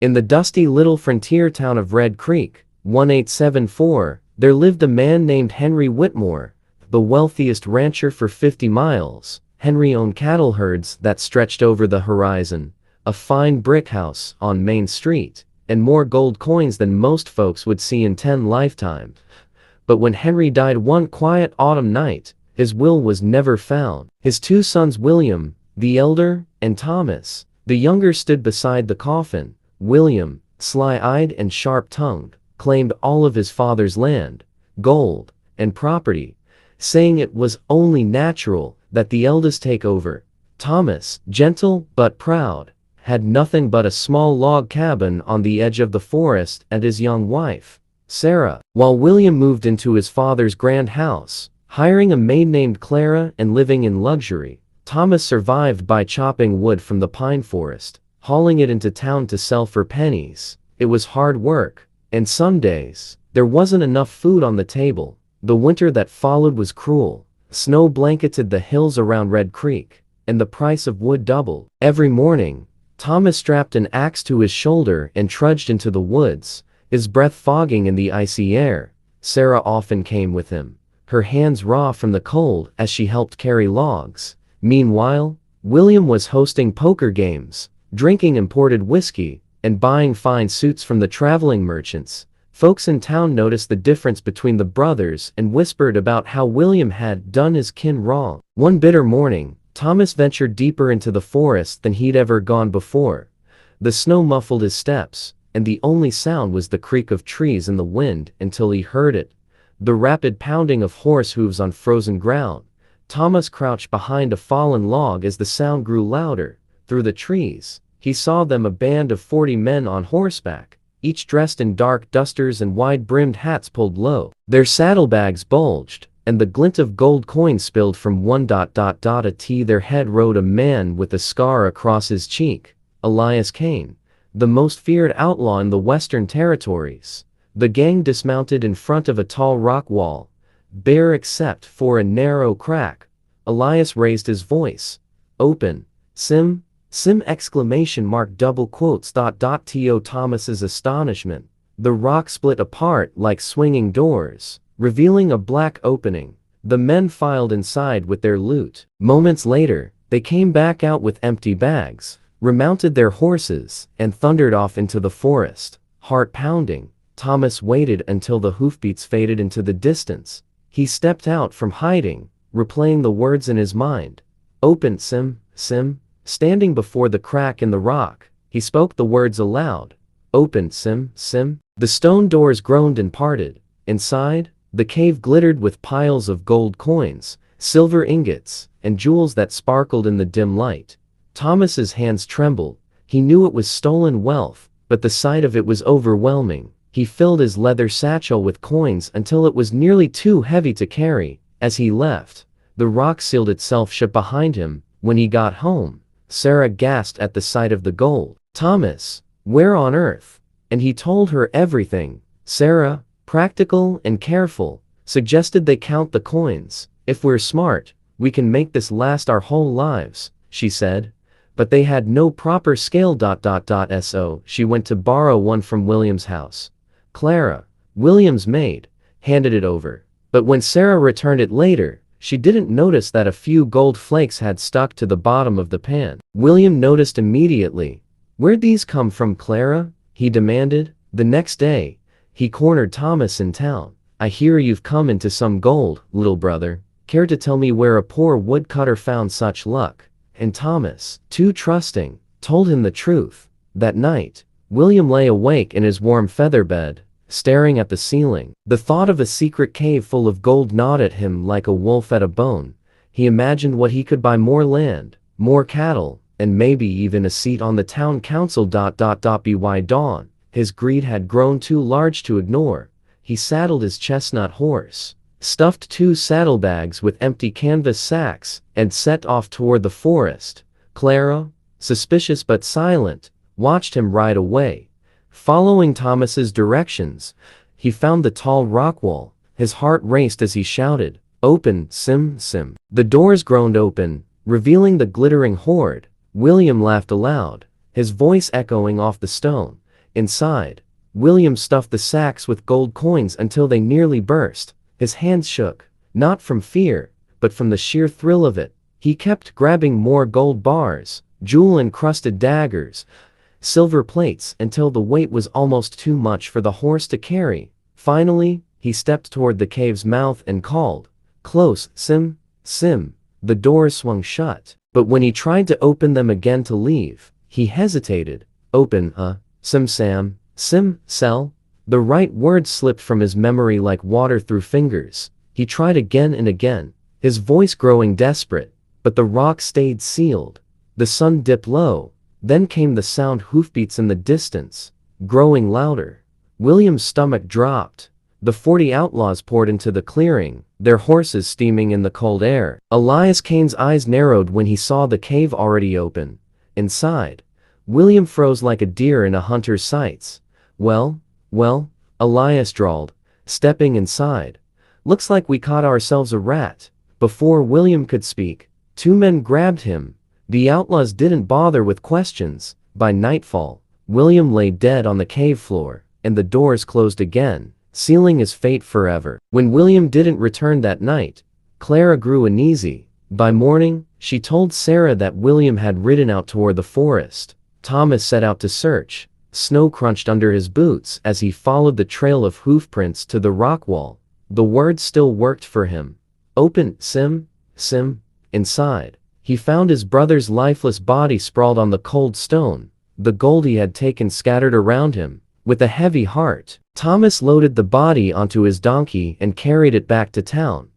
In the dusty little frontier town of Red Creek, 1874, there lived a man named Henry Whitmore, the wealthiest rancher for 50 miles. Henry owned cattle herds that stretched over the horizon, a fine brick house on Main Street, and more gold coins than most folks would see in 10 lifetimes. But when Henry died one quiet autumn night, his will was never found. His two sons, William, the elder, and Thomas, the younger, stood beside the coffin. William, sly-eyed and sharp-tongued, claimed all of his father's land, gold, and property, saying it was only natural that the eldest take over. Thomas, gentle but proud, had nothing but a small log cabin on the edge of the forest and his young wife, Sarah, while William moved into his father's grand house, hiring a maid named Clara and living in luxury. Thomas survived by chopping wood from the pine forest, hauling it into town to sell for pennies. It was hard work, and some days, there wasn't enough food on the table. The winter that followed was cruel. Snow blanketed the hills around Red Creek, and the price of wood doubled. Every morning, Thomas strapped an axe to his shoulder and trudged into the woods, his breath fogging in the icy air. Sarah often came with him, her hands raw from the cold as she helped carry logs. Meanwhile, William was hosting poker games, drinking imported whiskey, and buying fine suits from the traveling merchants. Folks in town noticed the difference between the brothers and whispered about how William had done his kin wrong. One bitter morning, Thomas ventured deeper into the forest than he'd ever gone before. The snow muffled his steps, and the only sound was the creak of trees in the wind until he heard it, the rapid pounding of horse hooves on frozen ground. Thomas crouched behind a fallen log as the sound grew louder. Through the trees, he saw them, a band of 40 men on horseback, each dressed in dark dusters and wide-brimmed hats pulled low. Their saddlebags bulged, and the glint of gold coins spilled from one. Their head rode a man with a scar across his cheek, Elias Kane, the most feared outlaw in the Western Territories. The gang dismounted in front of a tall rock wall, bare except for a narrow crack. Elias raised his voice. "Open, Sim, Sim!" Double quotes. To Thomas's astonishment, the rock split apart like swinging doors, revealing a black opening. The men filed inside with their loot. Moments later, they came back out with empty bags, remounted their horses, and thundered off into the forest. Heart pounding, Thomas waited until the hoofbeats faded into the distance. He stepped out from hiding, replaying the words in his mind. "Open, Sim, Sim." Standing before the crack in the rock, he spoke the words aloud. "Open, Sim, Sim." The stone doors groaned and parted. Inside, the cave glittered with piles of gold coins, silver ingots, and jewels that sparkled in the dim light. Thomas's hands trembled. He knew it was stolen wealth, but the sight of it was overwhelming. He filled his leather satchel with coins until it was nearly too heavy to carry. As he left, the rock sealed itself shut behind him. When he got home, Sarah gasped at the sight of the gold. "Thomas, where on earth?" And he told her everything. Sarah, practical and careful, suggested they count the coins. "If we're smart, we can make this last our whole lives," she said. But they had no proper scale. So she went to borrow one from William's house. Clara, William's maid, handed it over. But when Sarah returned it later, she didn't notice that a few gold flakes had stuck to the bottom of the pan. William noticed immediately. "Where'd these come from, Clara?" he demanded. The next day, he cornered Thomas in town. "I hear you've come into some gold, little brother. Care to tell me where a poor woodcutter found such luck?" And Thomas, too trusting, told him the truth. That night, William lay awake in his warm feather bed, staring at the ceiling. The thought of a secret cave full of gold gnawed at him like a wolf at a bone. He imagined what he could buy: more land, more cattle, and maybe even a seat on the town council. By dawn, his greed had grown too large to ignore. He saddled his chestnut horse, stuffed 2 saddlebags with empty canvas sacks, and set off toward the forest. Clara, suspicious but silent, watched him ride away. Following Thomas's directions, he found the tall rock wall. His heart raced as he shouted, "Open, Sim, Sim." The doors groaned open, revealing the glittering hoard. William laughed aloud, his voice echoing off the stone. Inside, William stuffed the sacks with gold coins until they nearly burst. His hands shook, not from fear, but from the sheer thrill of it. He kept grabbing more gold bars, jewel-encrusted daggers, silver plates until the weight was almost too much for the horse to carry. Finally, he stepped toward the cave's mouth and called, "Close, Sim, Sim." The doors swung shut, but when he tried to open them again to leave, he hesitated. "Open, Sim Sam, Sim, Sell?" The right words slipped from his memory like water through fingers. He tried again and again, his voice growing desperate, but the rock stayed sealed. The sun dipped low, then came the sound hoofbeats in the distance, growing louder. William's stomach dropped. The 40 outlaws poured into the clearing, their horses steaming in the cold air. Elias Kane's eyes narrowed when he saw the cave already open. Inside, William froze like a deer in a hunter's sights. Well, Elias drawled, stepping inside. "Looks like we caught ourselves a rat." Before William could speak, 2 men grabbed him. The outlaws didn't bother with questions. By nightfall, William lay dead on the cave floor, and the doors closed again, sealing his fate forever. When William didn't return that night, Clara grew uneasy. By morning, she told Sarah that William had ridden out toward the forest. Thomas set out to search. Snow crunched under his boots as he followed the trail of hoofprints to the rock wall. The words still worked for him. "Open, Sim, Sim." Inside, he found his brother's lifeless body sprawled on the cold stone, the gold he had taken scattered around him. With a heavy heart, Thomas loaded the body onto his donkey and carried it back to town.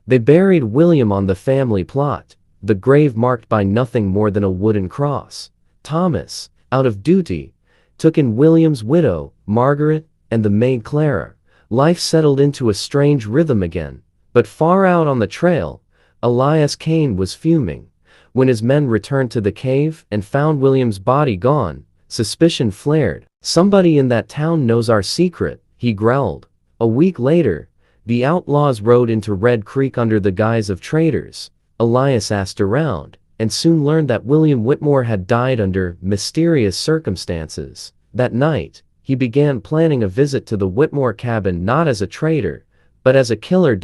They buried William on the family plot, the grave marked by nothing more than a wooden cross. Thomas, out of duty, took in William's widow, Margaret, and the maid Clara. Life settled into a strange rhythm again. But far out on the trail, Elias Kane was fuming. When his men returned to the cave and found William's body gone, suspicion flared. "Somebody in that town knows our secret," he growled. A week later, the outlaws rode into Red Creek under the guise of traders. Elias asked around, and soon learned that William Whitmore had died under mysterious circumstances. That night, he began planning a visit to the Whitmore cabin not as a trader, but as a killer.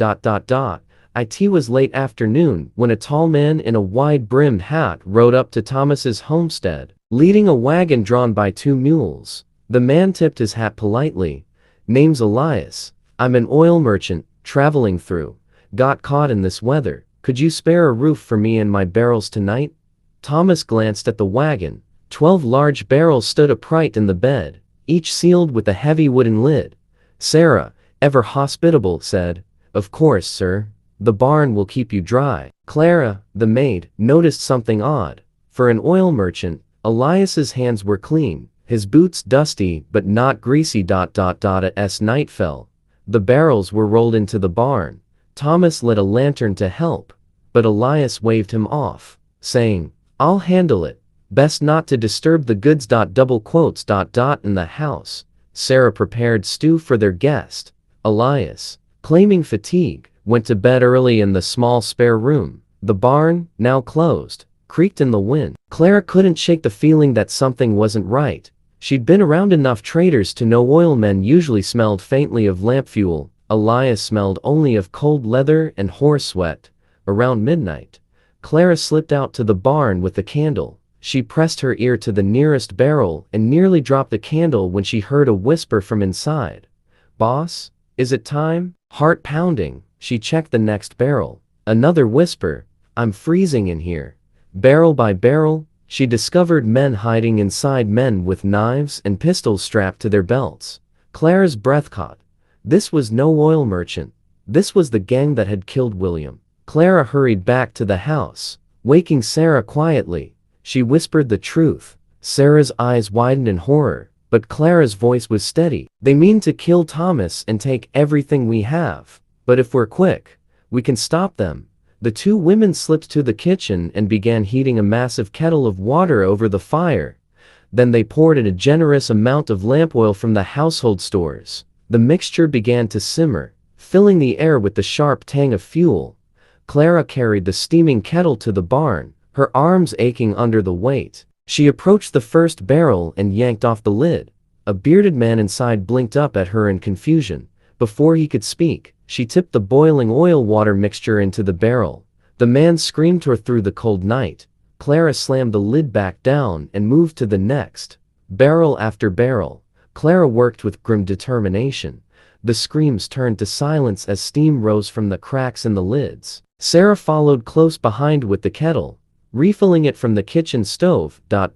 It was late afternoon when a tall man in a wide-brimmed hat rode up to Thomas's homestead, leading a wagon drawn by 2 mules. The man tipped his hat politely. "Name's Elias. I'm an oil merchant, traveling through. Got caught in this weather. Could you spare a roof for me and my barrels tonight?" Thomas glanced at the wagon. 12 large barrels stood upright in the bed, each sealed with a heavy wooden lid. Sarah, ever hospitable, said, "Of course, sir. The barn will keep you dry." Clara, the maid, noticed something odd. For an oil merchant, Elias's hands were clean, his boots dusty but not greasy. As night fell, the barrels were rolled into the barn. Thomas lit a lantern to help, but Elias waved him off, saying, "I'll handle it. Best not to disturb the goods. In the house, Sarah prepared stew for their guest. Elias, claiming fatigue, went to bed early in the small spare room. The barn, now closed, creaked in the wind. Clara couldn't shake the feeling that something wasn't right. She'd been around enough traders to know oilmen usually smelled faintly of lamp fuel. Elias smelled only of cold leather and horse sweat. Around midnight, Clara slipped out to the barn with the candle. She pressed her ear to the nearest barrel and nearly dropped the candle when she heard a whisper from inside. "Boss, is it time?" Heart pounding, she checked the next barrel. Another whisper, "I'm freezing in here." Barrel by barrel, she discovered men hiding inside, men with knives and pistols strapped to their belts. Clara's breath caught. This was no oil merchant. This was the gang that had killed William. Clara hurried back to the house, waking Sarah quietly. She whispered the truth. Sarah's eyes widened in horror, but Clara's voice was steady. "They mean to kill Thomas and take everything we have. But if we're quick, we can stop them." The 2 women slipped to the kitchen and began heating a massive kettle of water over the fire. Then they poured in a generous amount of lamp oil from the household stores. The mixture began to simmer, filling the air with the sharp tang of fuel. Clara carried the steaming kettle to the barn, her arms aching under the weight. She approached the first barrel and yanked off the lid. A bearded man inside blinked up at her in confusion. Before he could speak, she tipped the boiling oil-water mixture into the barrel. The man screamed her through the cold night. Clara slammed the lid back down and moved to the next. Barrel after barrel. Clara worked with grim determination. The screams turned to silence as steam rose from the cracks in the lids. Sarah followed close behind with the kettle, refilling it from the kitchen stove. By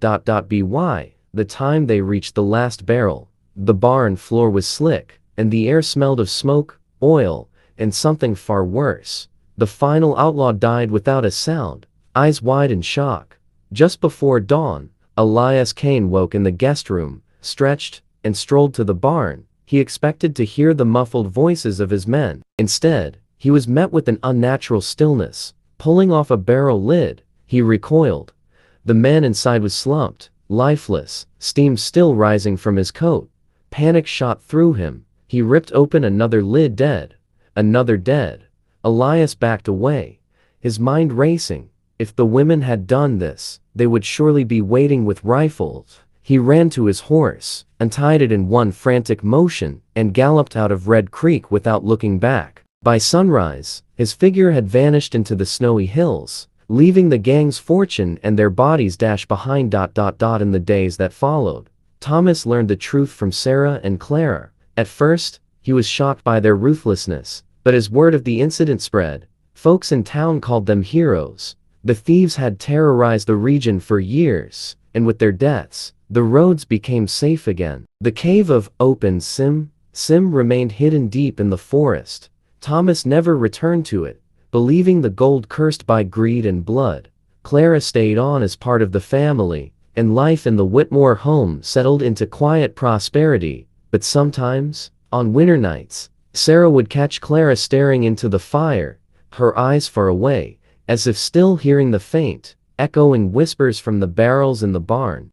the time they reached the last barrel, the barn floor was slick, and the air smelled of smoke, oil, and something far worse. The final outlaw died without a sound, eyes wide in shock. Just before dawn, Elias Kane woke in the guest room, stretched, and strolled to the barn. He expected to hear the muffled voices of his men. Instead, he was met with an unnatural stillness. Pulling off a barrel lid, he recoiled. The man inside was slumped, lifeless, steam still rising from his coat. Panic shot through him. He ripped open another lid. Dead. Another dead. Elias backed away, his mind racing. If the women had done this, they would surely be waiting with rifles. He ran to his horse, untied it in one frantic motion, and galloped out of Red Creek without looking back. By sunrise, his figure had vanished into the snowy hills, leaving the gang's fortune and their bodies dashed behind. In the days that followed, Thomas learned the truth from Sarah and Clara. At first, he was shocked by their ruthlessness, but as word of the incident spread, folks in town called them heroes. The thieves had terrorized the region for years, and with their deaths, the roads became safe again. The cave of Open Sim remained hidden deep in the forest. Thomas never returned to it, believing the gold cursed by greed and blood. Clara stayed on as part of the family, and life in the Whitmore home settled into quiet prosperity. But sometimes, on winter nights, Sarah would catch Clara staring into the fire, her eyes far away, as if still hearing the faint, echoing whispers from the barrels in the barn.